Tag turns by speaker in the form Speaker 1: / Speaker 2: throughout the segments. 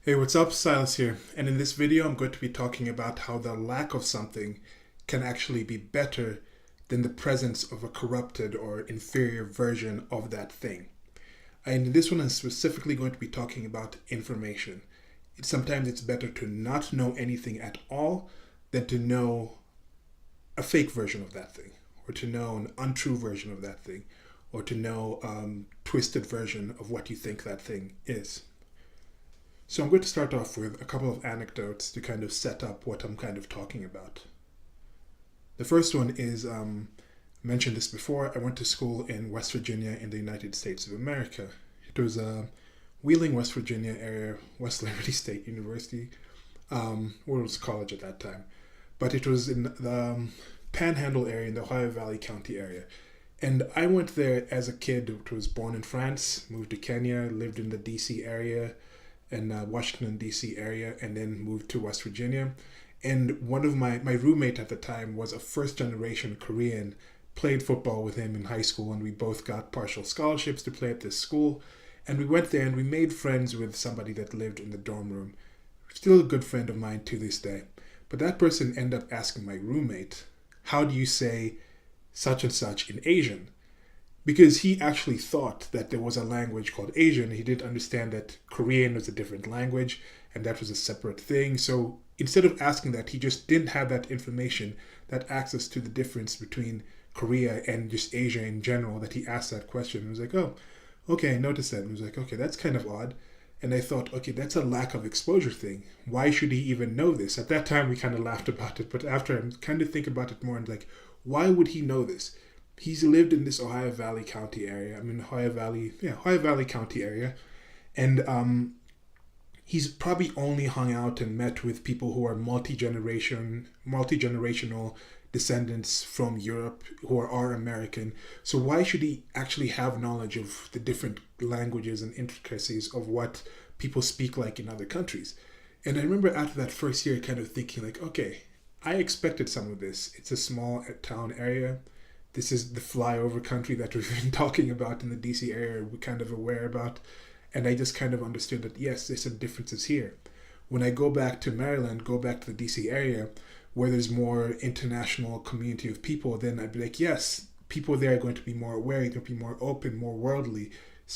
Speaker 1: Hey, what's up? Silas here. And in this video, I'm going to be talking about how the lack of something can actually be better than the presence of a corrupted or inferior version of that thing. And in this one, I'm specifically going to be talking about information. Sometimes it's better to not know anything at all than to know a fake version of that thing, or to know an untrue version of that thing, or to know a twisted version of what you think that thing is. So I'm going to start off with a couple of anecdotes to kind of set up what I'm kind of talking about. The first one is, I mentioned this before, I went to school in West Virginia in the United States of America. It was Wheeling, West Virginia area, West Liberty State University, or it was college at that time. But it was in the Panhandle area, in the Ohio Valley County area. And I went there as a kid who was born in France, moved to Kenya, lived in the DC area, in Washington, D.C. area, and then moved to West Virginia. And one of my roommate at the time was a first generation Korean, played football with him in high school, and we both got partial scholarships to play at this school. And we went there and we made friends with somebody that lived in the dorm room. Still a good friend of mine to this day. But that person ended up asking my roommate, how do you say such and such in Asian? Because he actually thought that there was a language called Asian. He didn't understand that Korean was a different language and that was a separate thing. So instead of asking that, he just didn't have that information, that access to the difference between Korea and just Asia in general, that he asked that question. He was like, oh, okay, I noticed that. And he was like, okay, that's kind of odd. And I thought, okay, that's a lack of exposure thing. Why should he even know this? At that time, we kind of laughed about it. But after I kind of think about it more, and like, why would he know this? He's lived in this Ohio Valley County area. Ohio Valley County area. And he's probably only hung out and met with people who are multi-generational descendants from Europe who are American. So why should he actually have knowledge of the different languages and intricacies of what people speak like in other countries? And I remember after that first year kind of thinking like, okay, I expected some of this. It's a small town area. This is the flyover country that we've been talking about in the DC area, we're kind of aware about. And I just kind of understood that, yes, there's some differences here. When I go back to Maryland, go back to the DC area, where there's more international community of people, then I'd be like, yes, people there are going to be more aware, they're going to be more open, more worldly,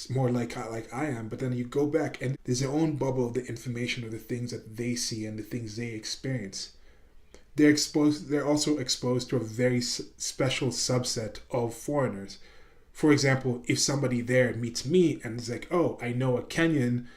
Speaker 1: more like I am. But then you go back and there's their own bubble of the information of the things that they see and the things they experience. They're also exposed to a very special subset of foreigners. For example, if somebody there meets me and is like, oh, I know a Kenyan,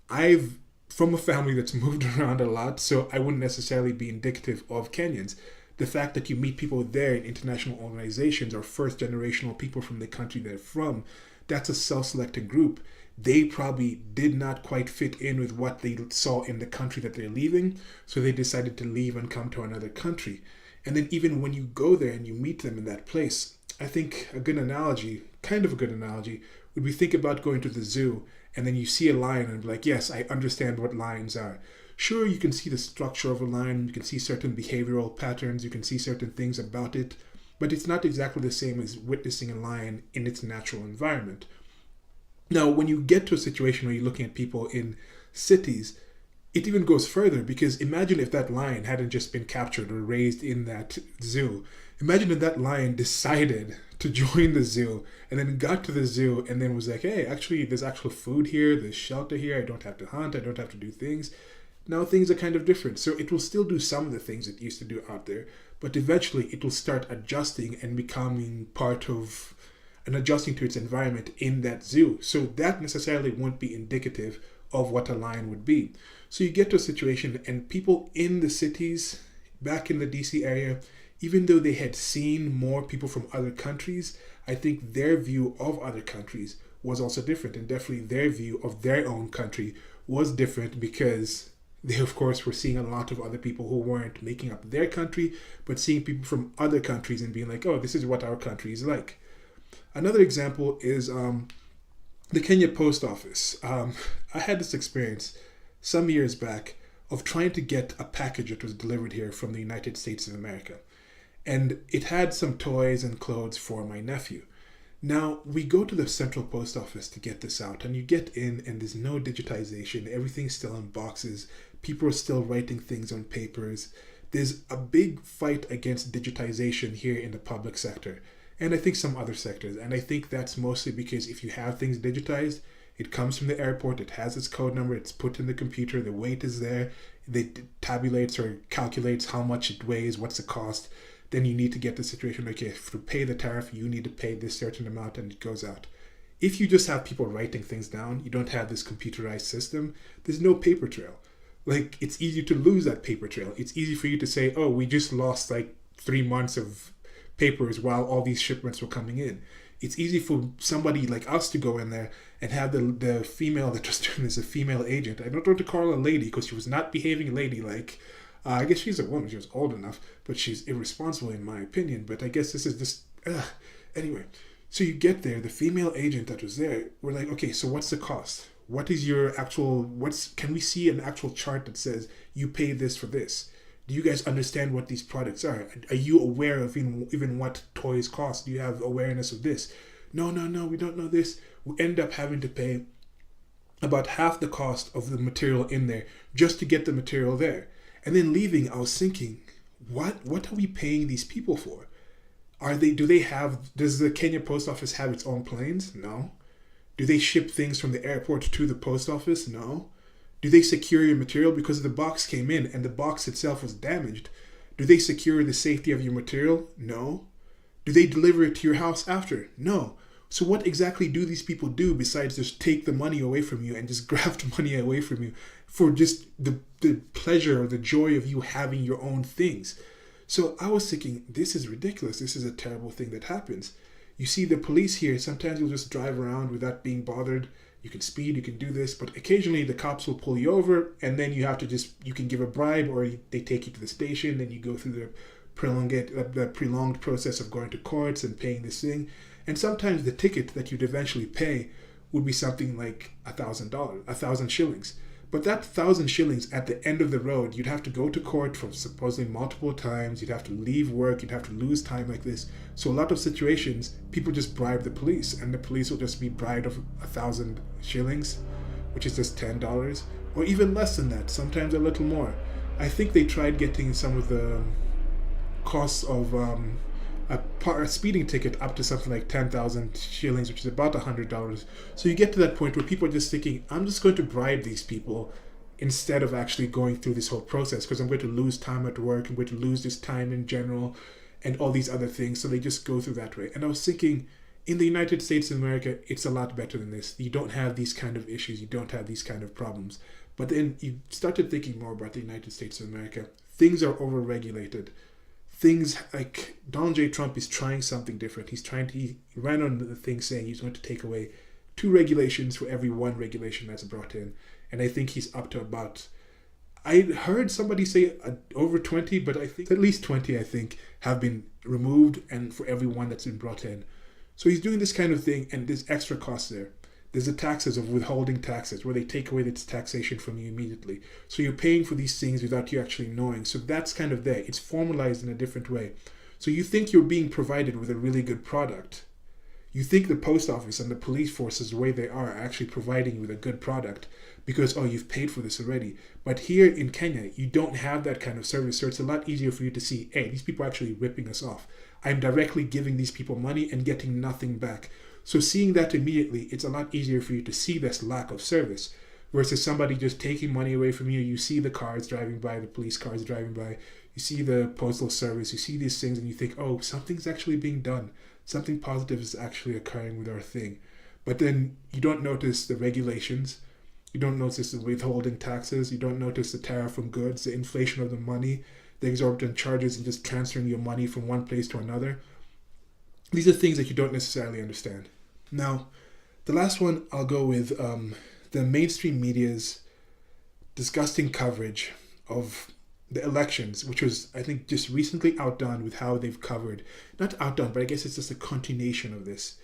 Speaker 1: I've from a family that's moved around a lot, so I wouldn't necessarily be indicative of Kenyans. The fact that you meet people there in international organizations or first generational people from the country they're from, that's a self-selected group. They probably did not quite fit in with what they saw in the country that they're leaving, so they decided to leave and come to another country. And then even when you go there and you meet them in that place, I think a good analogy, kind of a good analogy, would be think about going to the zoo and then you see a lion and be like, yes, I understand what lions are. Sure, you can see the structure of a lion, you can see certain behavioral patterns, you can see certain things about it, but it's not exactly the same as witnessing a lion in its natural environment. Now, when you get to a situation where you're looking at people in cities, it even goes further because imagine if that lion hadn't just been captured or raised in that zoo. Imagine if that lion decided to join the zoo and then got to the zoo and then was like, hey, actually, there's actual food here, there's shelter here, I don't have to hunt, I don't have to do things. Now things are kind of different. So it will still do some of the things it used to do out there, but eventually it will start adjusting and becoming part of and adjusting to its environment in that zoo. So that necessarily won't be indicative of what a lion would be. So you get to a situation and people in the cities, back in the DC area, even though they had seen more people from other countries, I think their view of other countries was also different. And definitely their view of their own country was different because they, of course, were seeing a lot of other people who weren't making up their country, but seeing people from other countries and being like, oh, this is what our country is like. Another example is the Kenya Post Office. I had this experience some years back of trying to get a package that was delivered here from the United States of America. And it had some toys and clothes for my nephew. Now, we go to the central post office to get this out, and you get in, and there's no digitization. Everything's still in boxes. People are still writing things on papers. There's a big fight against digitization here in the public sector, and I think some other sectors. And I think that's mostly because if you have things digitized, it comes from the airport, it has its code number, it's put in the computer, the weight is there, it tabulates or calculates how much it weighs, what's the cost. Then you need to get the situation, okay, to pay the tariff, you need to pay this certain amount, and it goes out. If you just have people writing things down, you don't have this computerized system, there's no paper trail. Like, it's easy to lose that paper trail. It's easy for you to say, oh, we just lost like 3 months of papers while all these shipments were coming in. It's easy for somebody like us to go in there and have the female that was doing this, a female agent. I don't want to call her a lady because she was not behaving ladylike. I guess she's a woman. She was old enough, but she's irresponsible in my opinion. But I guess this is just... Anyway, so you get there. The female agent that was there, we're like, okay, so what's the cost? What is your actual... Can we see an actual chart that says you pay this for this? Do you guys understand what these products are? Are you aware of even what toys cost? Do you have awareness of this? No, we don't know this. We end up having to pay about half the cost of the material in there just to get the material there. And then leaving, I was thinking, what are we paying these people for? Does the Kenya post office have its own planes? No. Do they ship things from the airport to the post office? No. Do they secure your material because the box came in and the box itself was damaged? Do they secure the safety of your material? No. Do they deliver it to your house after? No. So what exactly do these people do besides just take the money away from you and just graft money away from you for just the pleasure or the joy of you having your own things? So I was thinking, this is ridiculous. This is a terrible thing that happens. You see the police here, sometimes you'll just drive around without being bothered. You can speed, you can do this, but occasionally the cops will pull you over and then you can give a bribe or they take you to the station, then you go through the prolonged process of going to courts and paying this thing. And sometimes the ticket that you'd eventually pay would be something like $1,000 shillings. But that 1,000 shillings at the end of the road, you'd have to go to court for supposedly multiple times. You'd have to leave work. You'd have to lose time like this. So a lot of situations, people just bribe the police, and the police will just be bribed of 1,000 shillings, which is just $10, or even less than that. Sometimes a little more. I think they tried getting some of the costs of a speeding ticket up to something like 10,000 shillings, which is about $100. So you get to that point where people are just thinking, I'm just going to bribe these people instead of actually going through this whole process because I'm going to lose time at work, I'm going to lose this time in general and all these other things. So they just go through that way. And I was thinking, in the United States of America, it's a lot better than this. You don't have these kind of issues. You don't have these kind of problems. But then you started thinking more about the United States of America. Things are over-regulated. Things like Donald J. Trump is trying something different. He ran on the thing saying he's going to take away 2 regulations for every 1 regulation that's brought in. And I think he's up to about, I heard somebody say over 20, but I think at least 20, I think, have been removed and for every 1 that's been brought in. So he's doing this kind of thing and there's extra costs there. There's the taxes of withholding taxes where they take away this taxation from you immediately. So you're paying for these things without you actually knowing. So that's kind of there. It's formalized in a different way. So you think you're being provided with a really good product. You think the post office and the police forces, the way they are actually providing you with a good product because, oh, you've paid for this already. But here in Kenya, you don't have that kind of service. So it's a lot easier for you to see, hey, these people are actually ripping us off. I'm directly giving these people money and getting nothing back. So seeing that immediately, it's a lot easier for you to see this lack of service versus somebody just taking money away from you. You see the cars driving by, the police cars driving by, you see the postal service, you see these things and you think, oh, something's actually being done. Something positive is actually occurring with our thing. But then you don't notice the regulations. You don't notice the withholding taxes. You don't notice the tariff on goods, the inflation of the money, the exorbitant charges and just transferring your money from one place to another. These are things that you don't necessarily understand. Now, the last one I'll go with the mainstream media's disgusting coverage of the elections, which was, I think, just recently outdone with how they've covered, not outdone, but I guess it's just a continuation of this,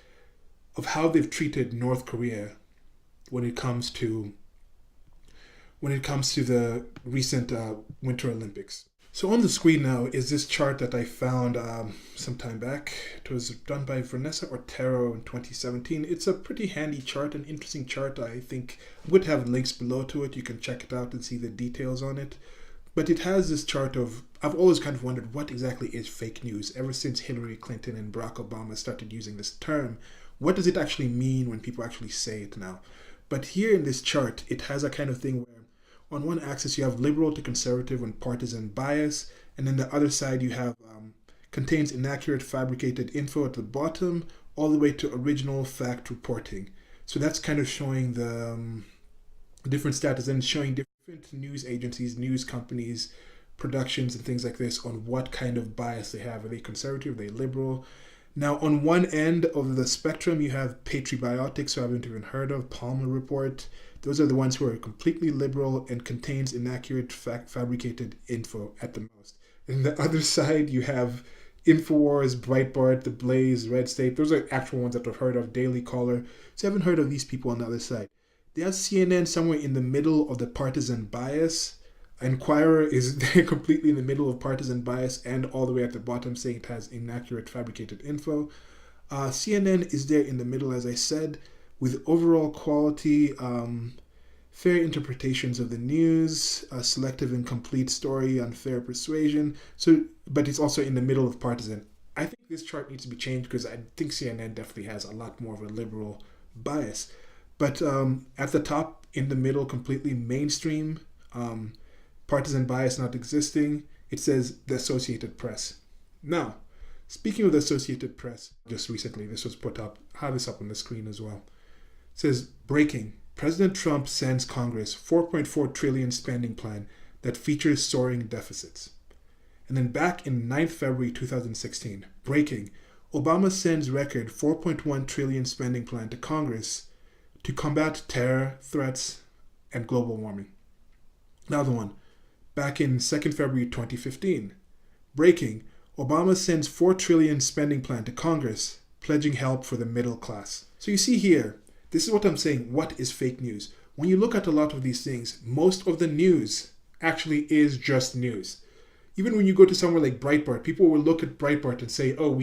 Speaker 1: of how they've treated North Korea when it comes to the recent Winter Olympics. So on the screen now is this chart that I found some time back. It was done by Vanessa Ortero in 2017. It's a pretty handy chart, an interesting chart. I think I'm going to have links below to it. You can check it out and see the details on it. But it has this chart of, I've always kind of wondered what exactly is fake news ever since Hillary Clinton and Barack Obama started using this term. What does it actually mean when people actually say it now? But here in this chart, it has a kind of thing where on one axis you have liberal to conservative and partisan bias, and then the other side you have contains inaccurate fabricated info at the bottom, all the way to original fact reporting. So that's kind of showing the different status and showing different news agencies, news companies, productions and things like this on what kind of bias they have. Are they conservative? Are they liberal? Now, on one end of the spectrum, you have patriotics, who I haven't even heard of, Palmer Report. Those are the ones who are completely liberal and contains inaccurate fabricated info at the most. And the other side, you have Infowars, Breitbart, The Blaze, Red State. Those are actual ones that I've heard of, Daily Caller. So I haven't heard of these people on the other side. They have CNN somewhere in the middle of the partisan bias. Inquirer is there completely in the middle of partisan bias and all the way at the bottom saying it has inaccurate fabricated info. CNN is there in the middle, as I said, with overall quality, fair interpretations of the news, selective and complete story, unfair persuasion. So, but it's also in the middle of partisan. I think this chart needs to be changed because I think CNN definitely has a lot more of a liberal bias. But at the top, in the middle, completely mainstream, partisan bias not existing, it says the Associated Press. Now, speaking of the Associated Press, just recently, this was put up, I have this up on the screen as well. It says, breaking, President Trump sends Congress $4.4 trillion spending plan that features soaring deficits. And then back in 9th February 2016, breaking, Obama sends record $4.1 trillion spending plan to Congress to combat terror, threats, and global warming. Another one, back in 2nd February 2015, breaking, Obama sends $4 trillion spending plan to Congress, pledging help for the middle class. So you see here, this is what I'm saying, what is fake news? When you look at a lot of these things, most of the news actually is just news. Even when you go to somewhere like Breitbart, people will look at Breitbart and say, oh,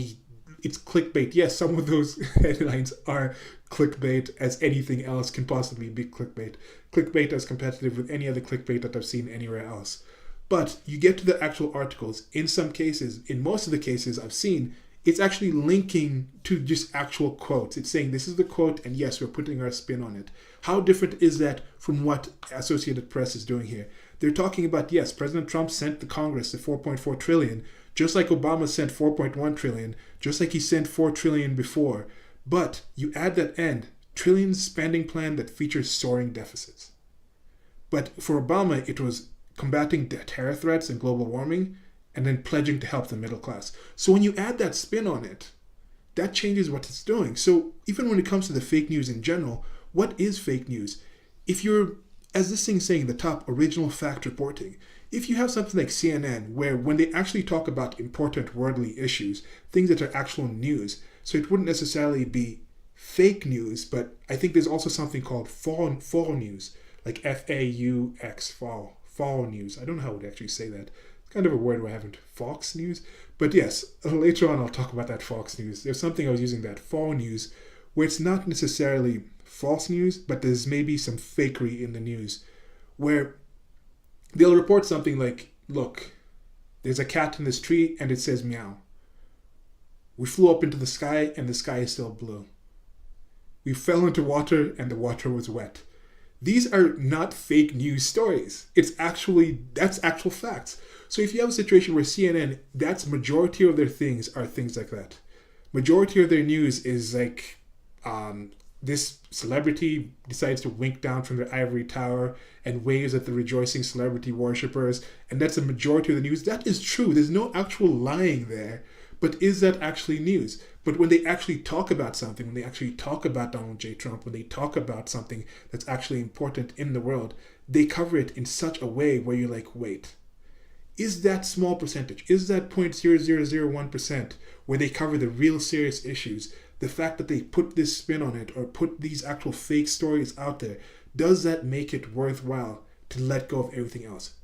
Speaker 1: it's clickbait. Yes, some of those headlines are clickbait, as anything else can possibly be clickbait. Clickbait as competitive with any other clickbait that I've seen anywhere else. But you get to the actual articles, in some cases, in most of the cases I've seen, it's actually linking to just actual quotes. It's saying this is the quote, and yes, we're putting our spin on it. How different is that from what Associated Press is doing here? They're talking about, yes, President Trump sent the Congress the $4.4 trillion, just like Obama sent $4.1 trillion, just like he sent $4 trillion before. But you add that end, trillion spending plan that features soaring deficits. But for Obama, it was combating terror threats and global warming, and then pledging to help the middle class. So when you add that spin on it, that changes what it's doing. So even when it comes to the fake news in general, what is fake news? If you're, as this thing's saying, the top original fact reporting, if you have something like CNN, where when they actually talk about important worldly issues, things that are actual news, so it wouldn't necessarily be fake news, but I think there's also something called faux news, like F-A-U-X, faux news. I don't know how I would actually say that. It's kind of a word where I haven't, Fox News. But yes, later on I'll talk about that Fox News. There's something I was using, that faux news, where it's not necessarily false news, but there's maybe some fakery in the news, where they'll report something like, look, there's a cat in this tree and it says meow. We flew up into the sky and the sky is still blue. We fell into water and the water was wet. These are not fake news stories. That's actual facts. So if you have a situation where CNN, that's majority of their things are things like that. Majority of their news is like, this celebrity decides to wink down from their ivory tower and waves at the rejoicing celebrity worshippers, and that's a majority of the news. That is true. There's no actual lying there. But is that actually news? But when they actually talk about something, when they actually talk about Donald J. Trump, when they talk about something that's actually important in the world, they cover it in such a way where you're like, wait, is that small percentage, is that 0.0001% where they cover the real serious issues, the fact that they put this spin on it or put these actual fake stories out there, does that make it worthwhile to let go of everything else.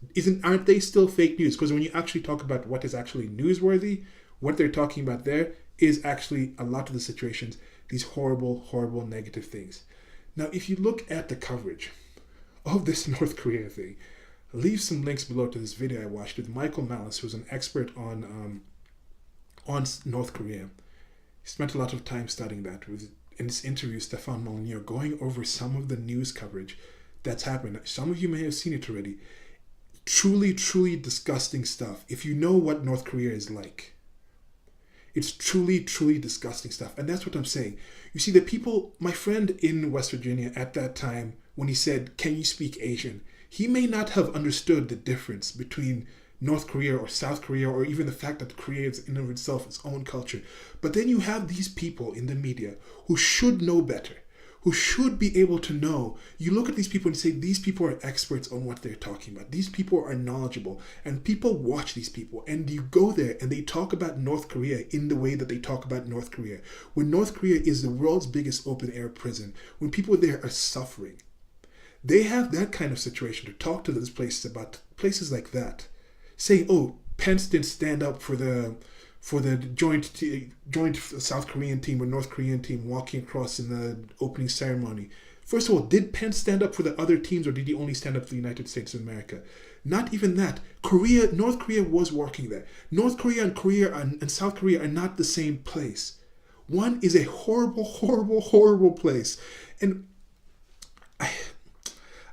Speaker 1: Aren't they still fake news? Because when you actually talk about what is actually newsworthy, what they're talking about there is actually a lot of the situations, these horrible, horrible negative things. Now, if you look at the coverage of this North Korea thing, I'll leave some links below to this video I watched with Michael Malice, who's an expert on North Korea. He spent a lot of time studying that. In this interview, Stefan Molyneux going over some of the news coverage that's happened. Some of you may have seen it already. Truly, truly disgusting stuff. If you know what North Korea is like, it's truly, truly disgusting stuff. And that's what I'm saying. You see, the people, my friend in West Virginia at that time, when he said, "Can you speak Asian?" he may not have understood the difference between North Korea or South Korea, or even the fact that Korea is in and of itself its own culture. But then you have these people in the media who should know better, who should be able to know. You look at these people and say, these people are experts on what they're talking about. These people are knowledgeable, and people watch these people, and you go there and they talk about North Korea in the way that they talk about North Korea. When North Korea is the world's biggest open air prison, when people there are suffering, they have that kind of situation to talk to those places about places like that. Saying, "Oh, Pence didn't stand up for the joint South Korean team or North Korean team walking across in the opening ceremony." First of all, did Pence stand up for the other teams, or did he only stand up for the United States of America? Not even that. North Korea was walking there. North Korea and South Korea are not the same place. One is a horrible, horrible, horrible place. And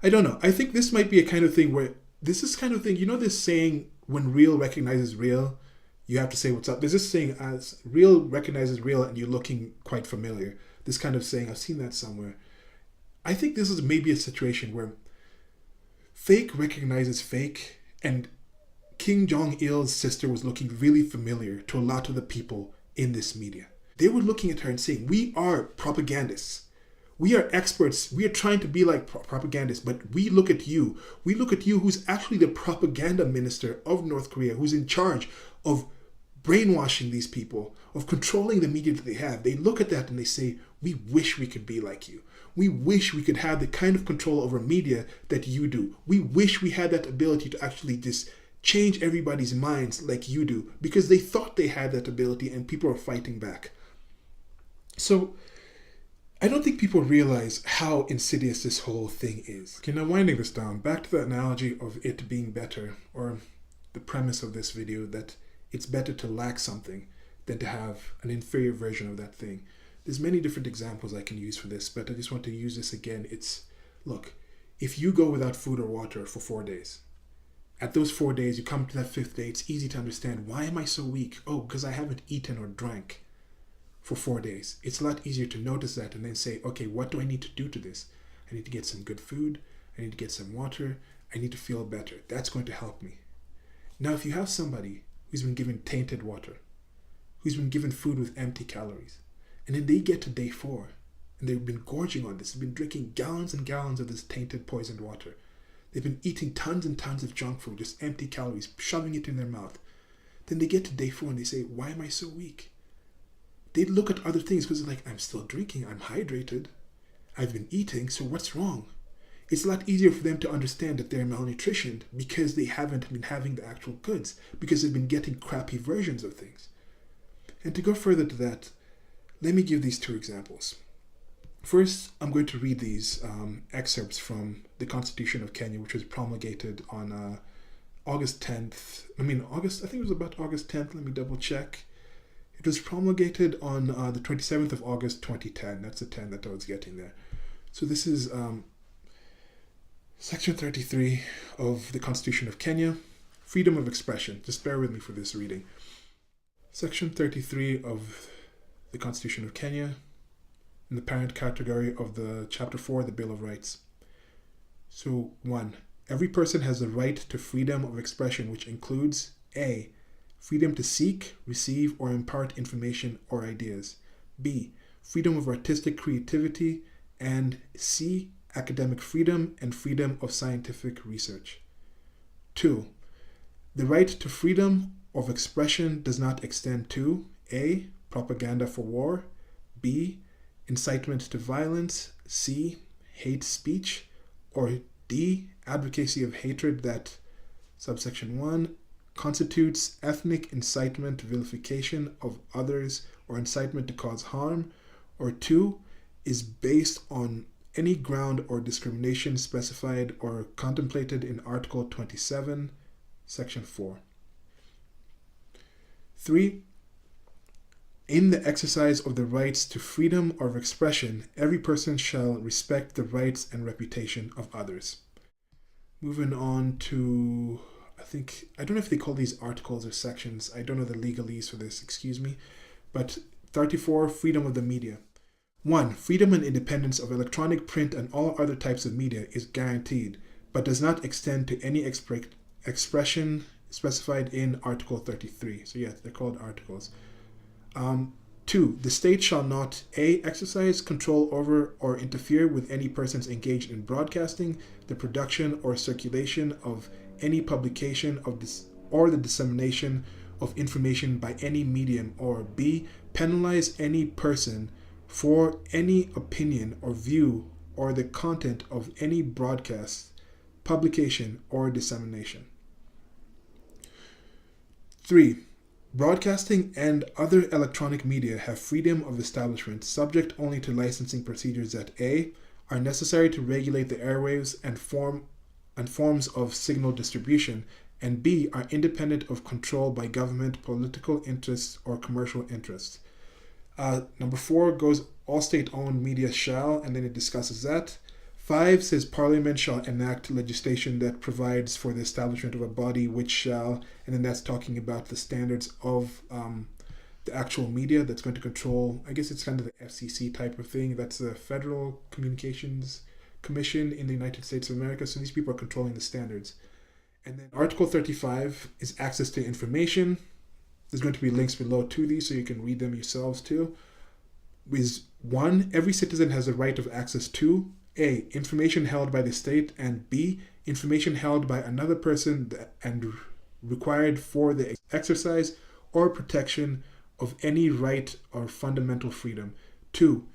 Speaker 1: I don't know. I think this might be a kind of thing where you know this saying, when real recognizes real, you have to say what's up. There's this saying, as real recognizes real and you're looking quite familiar. This kind of saying, I've seen that somewhere. I think this is maybe a situation where fake recognizes fake, and Kim Jong-il's sister was looking really familiar to a lot of the people in this media. They were looking at her and saying, "We are propagandists. We are experts. We are trying to be like propagandists, but we look at you. We look at you, who's actually the propaganda minister of North Korea, who's in charge of brainwashing these people, of controlling the media that they have." They look at that and they say, "We wish we could be like you. We wish we could have the kind of control over media that you do. We wish we had that ability to actually just change everybody's minds like you do," because they thought they had that ability and people are fighting back. So I don't think people realize how insidious this whole thing is. Okay, now winding this down, back to the analogy of it being better, or the premise of this video, that it's better to lack something than to have an inferior version of that thing. There's many different examples I can use for this, but I just want to use this again. Look, if you go without food or water for 4 days, at those 4 days, you come to that 5th day, it's easy to understand, why am I so weak? Oh, because I haven't eaten or drank for 4 days. It's a lot easier to notice that and then say, okay, what do I need to do to this? I need to get some good food. I need to get some water. I need to feel better. That's going to help me. Now, if you have somebody who's been given tainted water, who's been given food with empty calories, and then they get to day 4 and they've been gorging on this, they've been drinking gallons and gallons of this tainted, poisoned water. They've been eating tons and tons of junk food, just empty calories, shoving it in their mouth. Then they get to day 4 and they say, why am I so weak? They look at other things because they're like, I'm still drinking, I'm hydrated, I've been eating, so what's wrong? It's a lot easier for them to understand that they're malnutritioned because they haven't been having the actual goods, because they've been getting crappy versions of things. And to go further to that, let me give these 2 examples. First, I'm going to read these excerpts from the Constitution of Kenya, which was promulgated on August 10th. I think it was about August 10th. Let me double check. It was promulgated on the 27th of August, 2010. That's the 10 that I was getting there. So this is Section 33 of the Constitution of Kenya, freedom of expression. Just bear with me for this reading. Section 33 of the Constitution of Kenya, in the parent category of the Chapter 4, the Bill of Rights. So 1. Every person has the right to freedom of expression, which includes A. Freedom to seek, receive, or impart information or ideas. B. Freedom of artistic creativity. And C. Academic freedom and freedom of scientific research. 2. The right to freedom of expression does not extend to A. Propaganda for war. B. Incitement to violence. C. Hate speech. Or D, advocacy of hatred that, subsection 1, constitutes ethnic incitement, vilification of others, or incitement to cause harm, or 2, is based on any ground or discrimination specified or contemplated in Article 27, Section 4. 3. In the exercise of the rights to freedom of expression, every person shall respect the rights and reputation of others. Moving on to, I don't know if they call these articles or sections. I don't know the legalese for this, excuse me. But 34, freedom of the media. 1. Freedom and independence of electronic, print, and all other types of media is guaranteed, but does not extend to any expression specified in Article 33. So yeah, they're called articles. 2. The state shall not A. exercise control over or interfere with any persons engaged in broadcasting, the production or circulation of any publication of this, or the dissemination of information by any medium, or B. penalize any person for any opinion or view or the content of any broadcast, publication, or dissemination. 3. Broadcasting and other electronic media have freedom of establishment, subject only to licensing procedures that A. are necessary to regulate the airwaves and forms of signal distribution, and B. are independent of control by government, political interests, or commercial interests. Number 4 goes all state-owned media shall, and then it discusses that. 5 says Parliament shall enact legislation that provides for the establishment of a body which shall, and then that's talking about the standards of the actual media that's going to control, I guess it's kind of the FCC type of thing. That's the Federal Communications Commission in the United States of America. So these people are controlling the standards. And then Article 35 is access to information. There's going to be links below to these so you can read them yourselves too. Is 1, every citizen has a right of access to A. information held by the state, and B. information held by another person and required for the exercise or protection of any right or fundamental freedom. 2.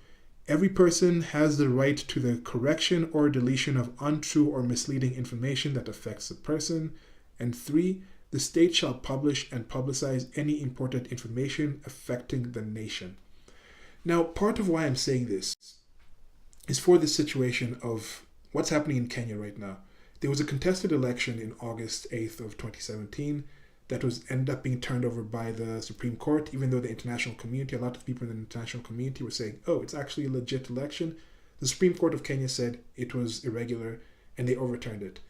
Speaker 1: Every person has the right to the correction or deletion of untrue or misleading information that affects the person. And 3. The state shall publish and publicize any important information affecting the nation. Now, part of why I'm saying this is for the situation of what's happening in Kenya right now. There was a contested election in August 8th of 2017 that ended up being turned over by the Supreme Court, even though the international community, a lot of people in the international community were saying, oh, it's actually a legit election. The Supreme Court of Kenya said it was irregular and they overturned it.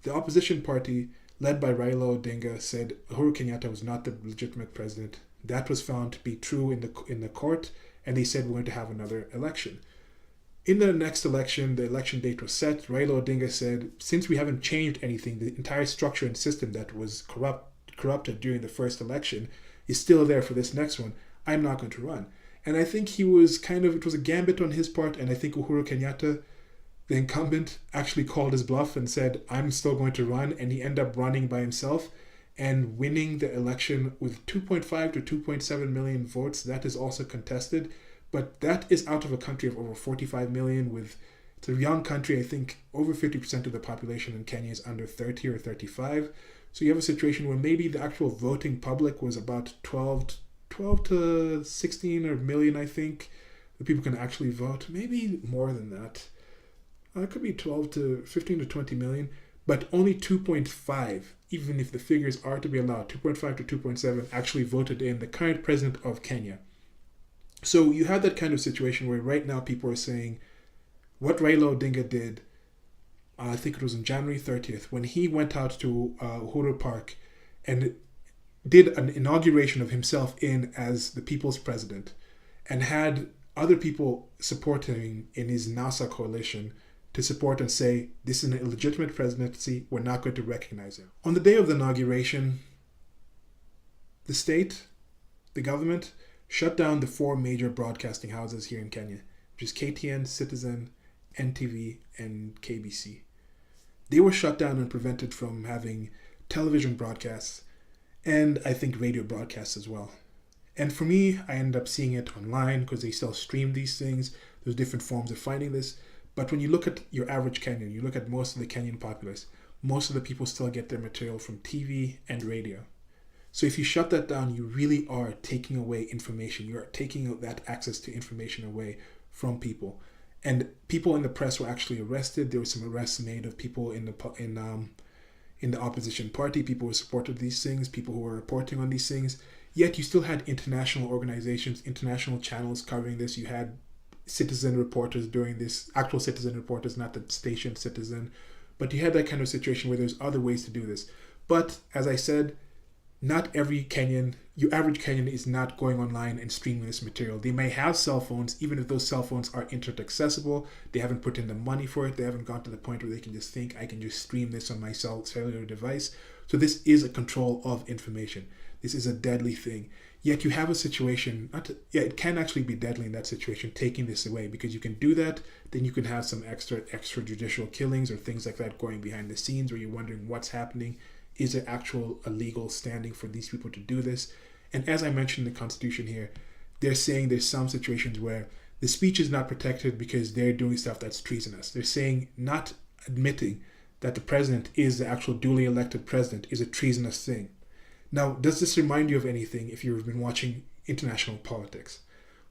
Speaker 1: The opposition party, led by Raila Odinga, said Uhuru Kenyatta was not the legitimate president. That was found to be true in the court, and they said we're going to have another election. In the next election, the election date was set. Raila Odinga said, since we haven't changed anything, the entire structure and system that was corrupted during the first election is still there for this next one. I'm not going to run. And I think it was a gambit on his part, and I think Uhuru Kenyatta, the incumbent, actually called his bluff and said, I'm still going to run, and he ended up running by himself and winning the election with 2.5 to 2.7 million votes. That is also contested, but that is out of a country of over 45 million. It's a young country. I think over 50% of the population in Kenya is under 30 or 35. So you have a situation where maybe the actual voting public was about 12 to 16 or million, I think, the people can actually vote. Maybe more than that. It could be 15 to 20 million, but only 2.5, even if the figures are to be allowed, 2.5 to 2.7 actually voted in the current president of Kenya. So you have that kind of situation where right now people are saying what Raila Odinga did, I think it was on January 30th, when he went out to Uhuru Park and did an inauguration of himself as the people's president and had other people supporting in his NASA coalition to support and say, this is an illegitimate presidency, we're not going to recognize it. On the day of the inauguration, the state, the government, shut down the 4 major broadcasting houses here in Kenya, which is KTN, Citizen, NTV, and KBC. They were shut down and prevented from having television broadcasts and I think radio broadcasts as well. And for me, I ended up seeing it online because they still stream these things. There's different forms of finding this. But when you look at your average Kenyan, you look at most of the Kenyan populace, most of the people still get their material from TV and radio. So if you shut that down, you really are taking away information. You are taking that access to information away from people. And people in the press were actually arrested. There were some arrests made of people in the opposition party, people who supported these things, people who were reporting on these things. Yet you still had international organizations, international channels covering this. You had citizen reporters doing this, actual citizen reporters, not the station citizen. But you had that kind of situation where there's other ways to do this. But as I said, not every Kenyan, your average Kenyan is not going online and streaming this material. They may have cell phones, even if those cell phones are internet accessible. They haven't put in the money for it. They haven't gone to the point where they can just think, I can just stream this on my cellular device. So this is a control of information. This is a deadly thing. Yet you have a situation, it can actually be deadly in that situation, taking this away, because you can do that, then you can have some extrajudicial killings or things like that going behind the scenes where you're wondering what's happening. Is there actual a legal standing for these people to do this? And as I mentioned in the Constitution here, they're saying there's some situations where the speech is not protected because they're doing stuff that's treasonous. They're saying, not admitting that the president is the actual duly elected president is a treasonous thing. Now, does this remind you of anything if you've been watching international politics?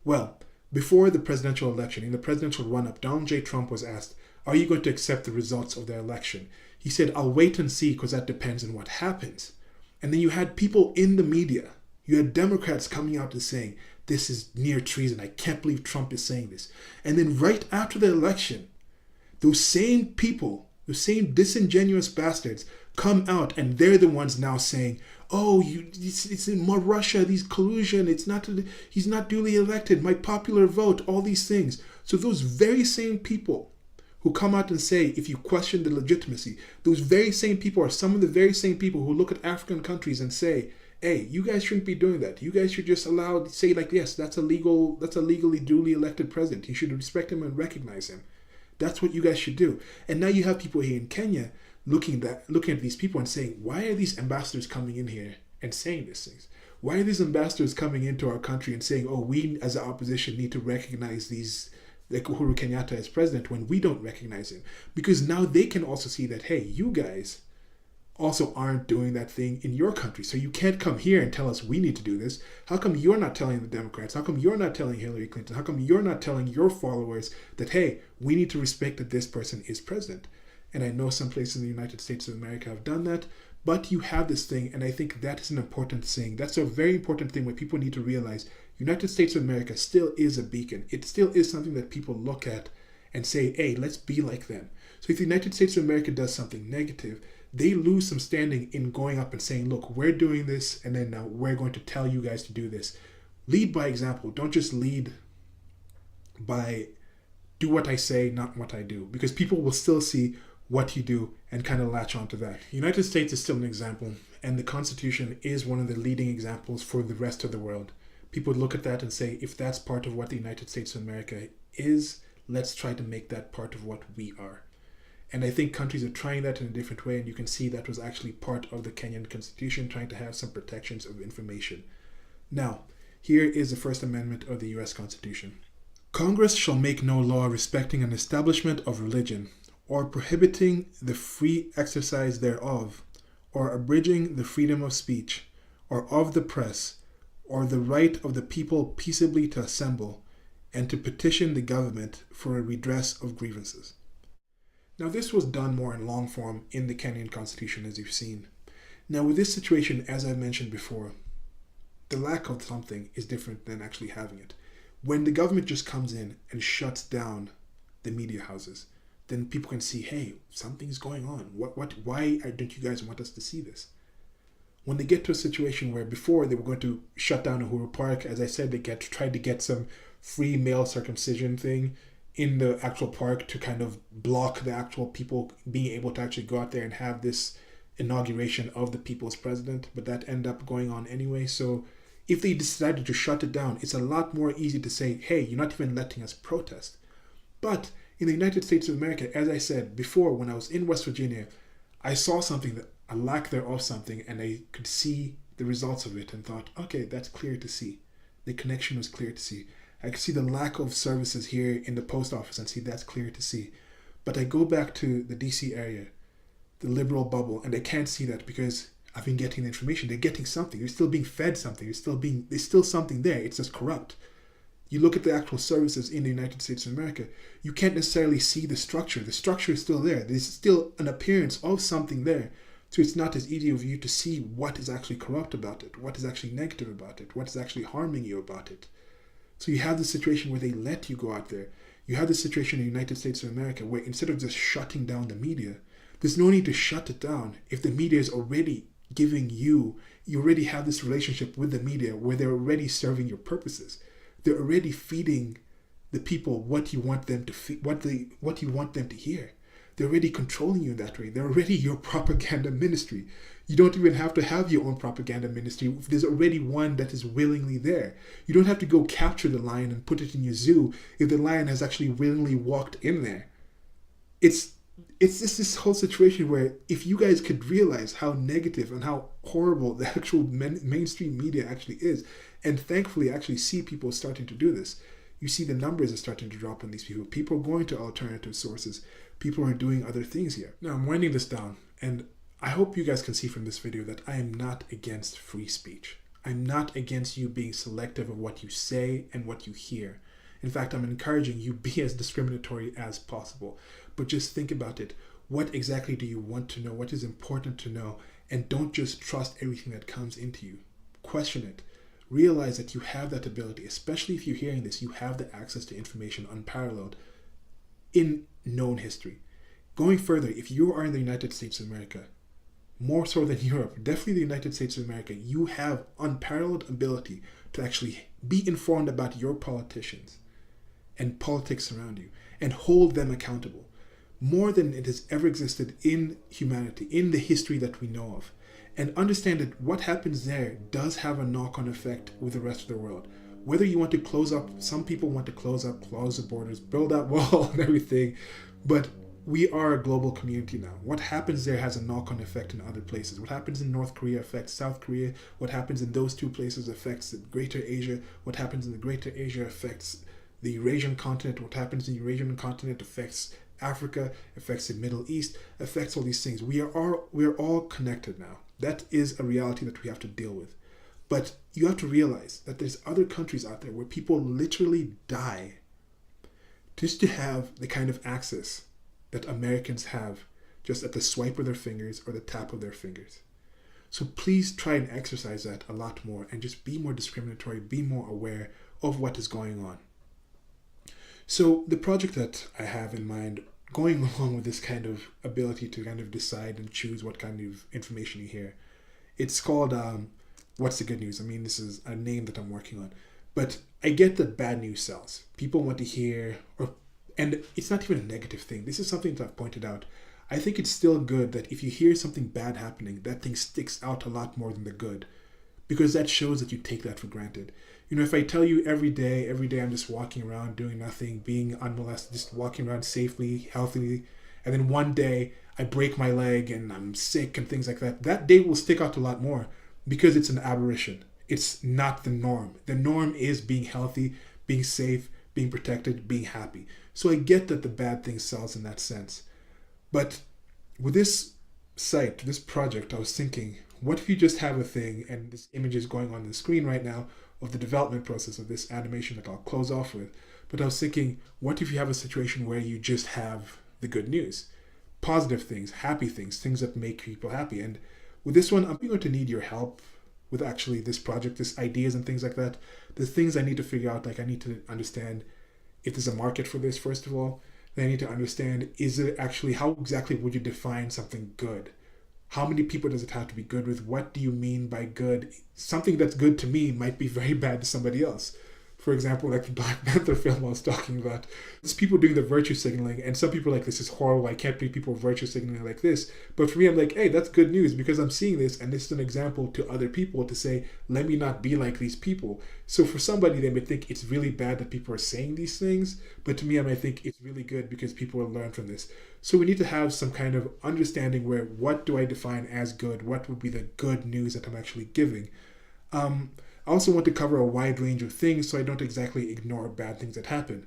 Speaker 1: Well, before the presidential election, in the presidential run-up, Donald J. Trump was asked, are you going to accept the results of the election? He said, I'll wait and see because that depends on what happens. And then you had people in the media, you had Democrats coming out and saying, this is near treason. I can't believe Trump is saying this. And then right after the election, those same people, those same disingenuous bastards come out and they're the ones now saying, oh, it's in Russia, these collusion, he's not duly elected, my popular vote, all these things. So those very same people who come out and say, if you question the legitimacy, those very same people are some of the very same people who look at African countries and say, hey, you guys shouldn't be doing that. You guys should just say like, yes, that's a legally duly elected president. You should respect him and recognize him. That's what you guys should do. And now you have people here in Kenya looking at these people and saying, why are these ambassadors coming in here and saying these things? Why are these ambassadors coming into our country and saying, oh, we as an opposition need to recognize these, like Uhuru Kenyatta as president, when we don't recognize him? Because now they can also see that, hey, you guys also aren't doing that thing in your country. So you can't come here and tell us we need to do this. How come you're not telling the Democrats? How come you're not telling Hillary Clinton? How come you're not telling your followers that, hey, we need to respect that this person is president? And I know some places in the United States of America have done that, but you have this thing, and I think that is an important thing. That's a very important thing where people need to realize United States of America still is a beacon. It still is something that people look at and say, hey, let's be like them. So if the United States of America does something negative, they lose some standing in going up and saying, look, we're doing this, and then now we're going to tell you guys to do this. Lead by example. Don't just lead by do what I say, not what I do, because people will still see what you do and kind of latch onto that. The United States is still an example, and the Constitution is one of the leading examples for the rest of the world. People look at that and say, if that's part of what the United States of America is, let's try to make that part of what we are. And I think countries are trying that in a different way, and you can see that was actually part of the Kenyan Constitution, trying to have some protections of information. Now, here is the First Amendment of the U.S. Constitution. Congress shall make no law respecting an establishment of religion, or prohibiting the free exercise thereof, or abridging the freedom of speech, or of the press, or the right of the people peaceably to assemble, and to petition the government for a redress of grievances. Now, this was done more in long form in the Kenyan Constitution, as you've seen. Now, with this situation, as I mentioned before, the lack of something is different than actually having it. When the government just comes in and shuts down the media houses, then people can see, hey, something's going on. Why don't you guys want us to see this? When they get to a situation where before they were going to shut down Uhuru Park, as I said, they tried to get some free male circumcision thing in the actual park to kind of block the actual people being able to actually go out there and have this inauguration of the people's president, but that ended up going on anyway. So if they decided to shut it down, it's a lot more easy to say, hey, you're not even letting us protest. But in the United States of America, as I said before, when I was in West Virginia, I saw something, that a lack thereof something, and I could see the results of it and thought, okay, that's clear to see. The connection was clear to see. I can see the lack of services here in the post office and see that's clear to see. But I go back to the DC area, the liberal bubble, and I can't see that because I've been getting the information. They're getting something. They're still being fed something. There's still something there. It's just corrupt. You look at the actual services in the United States of America, you can't necessarily see the structure. The structure is still there. There's still an appearance of something there. So it's not as easy for you to see what is actually corrupt about it, what is actually negative about it, what is actually harming you about it. So you have the situation where they let you go out there. You have the situation in the United States of America where instead of just shutting down the media, there's no need to shut it down if the media is already giving you already have this relationship with the media where they're already serving your purposes. They're already feeding the people what you want them to what you want them to hear. They're already controlling you in that way. They're already your propaganda ministry. You don't even have to have your own propaganda ministry. There's already one that is willingly there. You don't have to go capture the lion and put it in your zoo if the lion has actually willingly walked in there. It's just this whole situation where if you guys could realize how negative and how horrible the actual mainstream media actually is, and thankfully actually see people starting to do this, you see the numbers are starting to drop on these people. People are going to alternative sources. People are doing other things here. Now I'm winding this down, and I hope you guys can see from this video that I am not against free speech. I'm not against you being selective of what you say and what you hear. In fact, I'm encouraging you be as discriminatory as possible. But just think about it. What exactly do you want to know? What is important to know? And don't just trust everything that comes into you. Question it. Realize that you have that ability, especially if you're hearing this, you have the access to information unparalleled in known history. Going further, if you are in the United States of America, more so than Europe, definitely the United States of America, you have unparalleled ability to actually be informed about your politicians and politics around you and hold them accountable more than it has ever existed in humanity, in the history that we know of. And understand that what happens there does have a knock-on effect with the rest of the world. Whether you want to close up, some people want to close the borders, build that wall and everything, but we are a global community now. What happens there has a knock-on effect in other places. What happens in North Korea affects South Korea. What happens in those two places affects the Greater Asia. What happens in the Greater Asia affects the Eurasian continent. What happens in the Eurasian continent affects Africa, affects the Middle East, affects all these things. We are all connected now. That is a reality that we have to deal with. But you have to realize that there's other countries out there where people literally die just to have the kind of access that Americans have just at the swipe of their fingers or the tap of their fingers. So please try and exercise that a lot more and just be more discriminatory, be more aware of what is going on. So the project that I have in mind, going along with this kind of ability to kind of decide and choose what kind of information you hear, it's called What's the Good News? I mean, this is a name that I'm working on. But I get that bad news sells. People want to hear, and it's not even a negative thing. This is something that I've pointed out. I think it's still good that if you hear something bad happening, that thing sticks out a lot more than the good. Because that shows that you take that for granted. You know, if I tell you every day I'm just walking around doing nothing, being unmolested, just walking around safely, healthily, and then one day I break my leg and I'm sick and things like that, that day will stick out a lot more because it's an aberration. It's not the norm. The norm is being healthy, being safe, being protected, being happy. So I get that the bad thing sells in that sense. But with this site, this project, I was thinking, what if you just have a thing, and this image is going on the screen right now of the development process of this animation that I'll close off with. But I was thinking, what if you have a situation where you just have the good news, positive things, happy things, things that make people happy. And with this one, I'm going to need your help with actually this project, this ideas and things like that. The things I need to figure out, like I need to understand if there's a market for this, first of all. Then I need to understand, is it actually, how exactly would you define something good? How many people does it have to be good with? What do you mean by good? Something that's good to me might be very bad to somebody else. For example, like the Black Panther film I was talking about. It's people doing the virtue signaling, and some people are like, this is horrible, I can't believe people virtue signaling like this. But for me, I'm like, hey, that's good news because I'm seeing this, and this is an example to other people to say, let me not be like these people. So for somebody, they may think it's really bad that people are saying these things, but to me, I might think it's really good because people will learn from this. So we need to have some kind of understanding where, what do I define as good? What would be the good news that I'm actually giving? I also want to cover a wide range of things so I don't exactly ignore bad things that happen.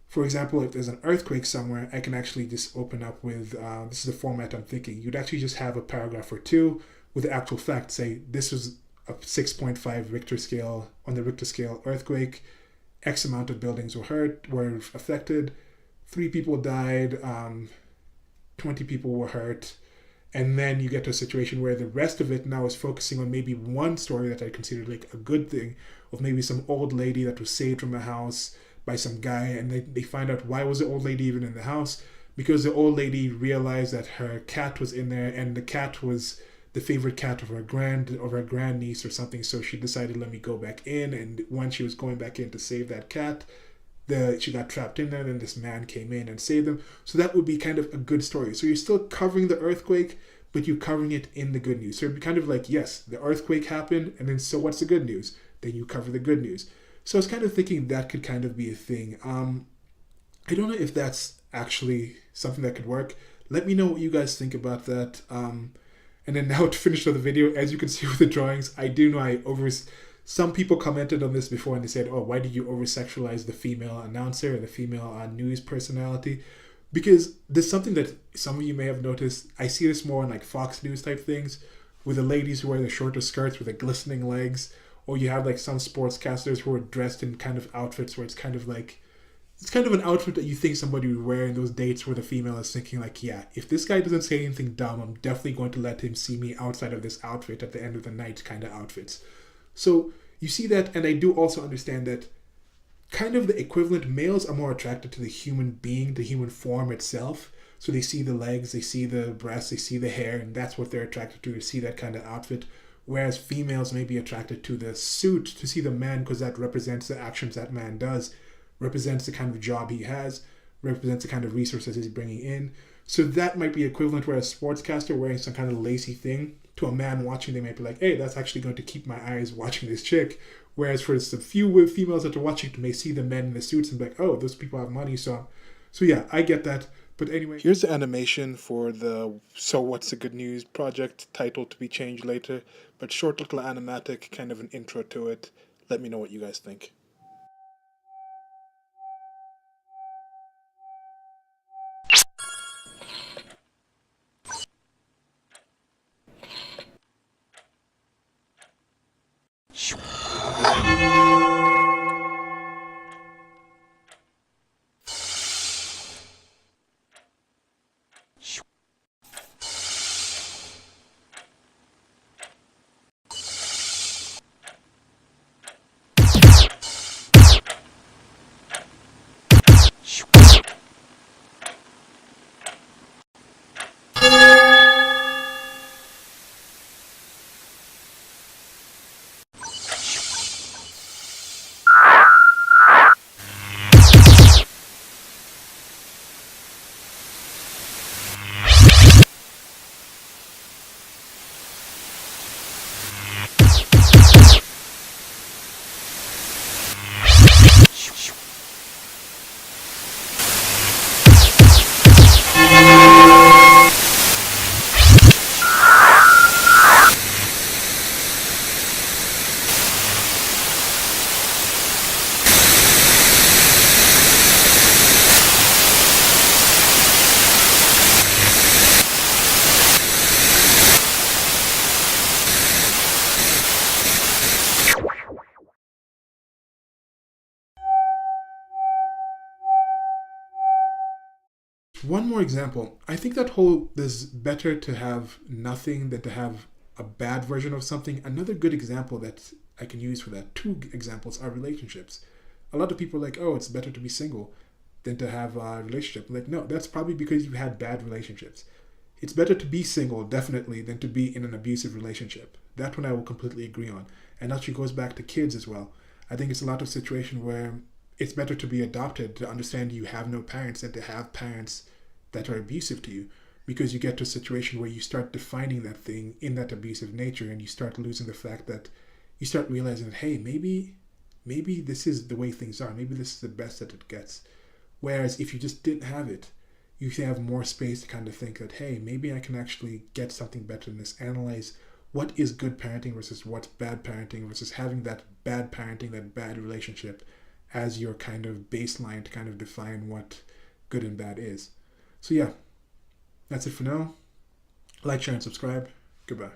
Speaker 1: For example, if there's an earthquake somewhere, I can actually just open up with this is the format I'm thinking. You'd actually just have a paragraph or two with the actual fact. Say this was a 6.5 Richter scale on the Richter scale earthquake. X amount of buildings were affected. 3 people died. 20 people were hurt. And then you get to a situation where the rest of it now is focusing on maybe one story that I considered like a good thing, of maybe some old lady that was saved from a house by some guy, and they find out why was the old lady even in the house, because the old lady realized that her cat was in there, and the cat was the favorite cat of her grandniece or something. So she decided, let me go back in, and when she was going back in to save that cat, she got trapped in there, and then this man came in and saved them. So that would be kind of a good story. So you're still covering the earthquake, but you're covering it in the good news. So it'd be kind of like, yes, the earthquake happened, and then so what's the good news? Then you cover the good news. So I was kind of thinking that could kind of be a thing. I don't know if that's actually something that could work. Let me know what you guys think about that. And then now to finish the video, as you can see with the drawings, I do know some people commented on this before and they said, oh, why did you over-sexualize the female announcer or the female news personality? Because there's something that some of you may have noticed. I see this more on like Fox News type things, with the ladies who wear the shorter skirts with the glistening legs, or you have like some sportscasters who are dressed in kind of outfits where it's kind of an outfit that you think somebody would wear in those dates where the female is thinking like, yeah, if this guy doesn't say anything dumb, I'm definitely going to let him see me outside of this outfit at the end of the night kind of outfits. So you see that, and I do also understand that kind of the equivalent, males are more attracted to the human being, the human form itself. So they see the legs, they see the breasts, they see the hair, and that's what they're attracted to see that kind of outfit. Whereas females may be attracted to the suit, to see the man, because that represents the actions that man does, represents the kind of job he has, represents the kind of resources he's bringing in. So that might be equivalent where a sportscaster wearing some kind of lacy thing, to a man watching, they might be like, hey, that's actually going to keep my eyes watching this chick. Whereas for some few females that are watching, may see the men in the suits and be like, oh, those people have money. So yeah, I get that. But anyway, here's the animation for the So What's the Good News project, title to be changed later. But short little animatic, kind of an intro to it. Let me know what you guys think. One more example. I think that whole there's better to have nothing than to have a bad version of something. Another good example that I can use for that, 2 examples, are relationships. A lot of people are like, oh, it's better to be single than to have a relationship. I'm like, no, that's probably because you've had bad relationships. It's better to be single, definitely, than to be in an abusive relationship. That one I will completely agree on. And actually goes back to kids as well. I think it's a lot of situation where it's better to be adopted, to understand you have no parents, than to have parents that are abusive to you, because you get to a situation where you start defining that thing in that abusive nature, and you start losing the fact that you start realizing that, hey, maybe this is the way things are. Maybe this is the best that it gets. Whereas if you just didn't have it, you have more space to kind of think that, hey, maybe I can actually get something better than this, analyze what is good parenting versus what's bad parenting versus having that bad parenting, that bad relationship as your kind of baseline to kind of define what good and bad is. So yeah, that's it for now. Like, share, and subscribe. Goodbye.